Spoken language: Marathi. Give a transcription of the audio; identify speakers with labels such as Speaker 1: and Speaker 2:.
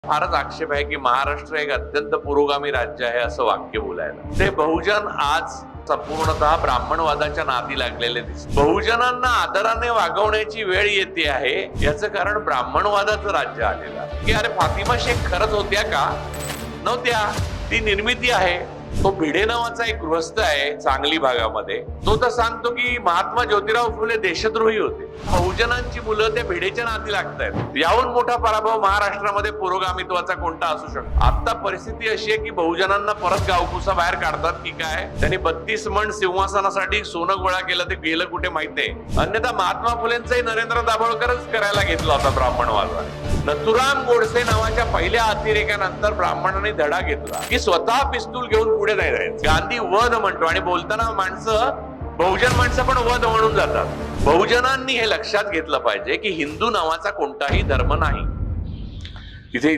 Speaker 1: फारच आक्षेप आहे की महाराष्ट्र एक अत्यंत पुरोगामी राज्य आहे असं वाक्य बोलायला ते बहुजन आज संपूर्णतः ब्राह्मणवादाच्या नादी लागलेले दिसतात। बहुजनांना आदराने वागवण्याची वेळ येते आहे याचं कारण ब्राह्मणवादाचं राज्य आलेलं आहे की अरे फातिमा शेख खरंच होत्या का नव्हत्या, ती निर्मिती आहे। तो भिडे नावाचा एक गृहस्थ आहे सांगली भागामध्ये, तो तर सांगतो की महात्मा ज्योतिराव फुले देशद्रोही होते। बहुजनांची मुलं त्या भिडेच्या नादी लागतायत। याहून मोठा पराभव महाराष्ट्रामध्ये पुरोगामित्वाचा कोणता असू शकतो? आता परिस्थिती अशी आहे की बहुजनांना परत गावकुसा बाहेर काढतात की काय? त्यांनी 32 मण सिंहासनासाठी सोनं गोळा केलं, ते गेलं कुठे माहित नाही। अन्यथा महात्मा फुलेंचाही नरेंद्र दाभोळकरच करायला घेतला होता ब्राह्मणवाद। नथुराम गोडसे नावाच्या पहिल्या अतिरेक्यानंतर ब्राह्मणांनी धडा घेतला की स्वतः पिस्तूल घेऊन पुढे नाही जायचं। गांधी वध म्हणतो आणि बोलताना बहुजन माणसं पण वध म्हणून जातात। बहुजनांनी हे लक्षात घेतलं पाहिजे की हिंदू नावाचा कोणताही धर्म नाही, तिथे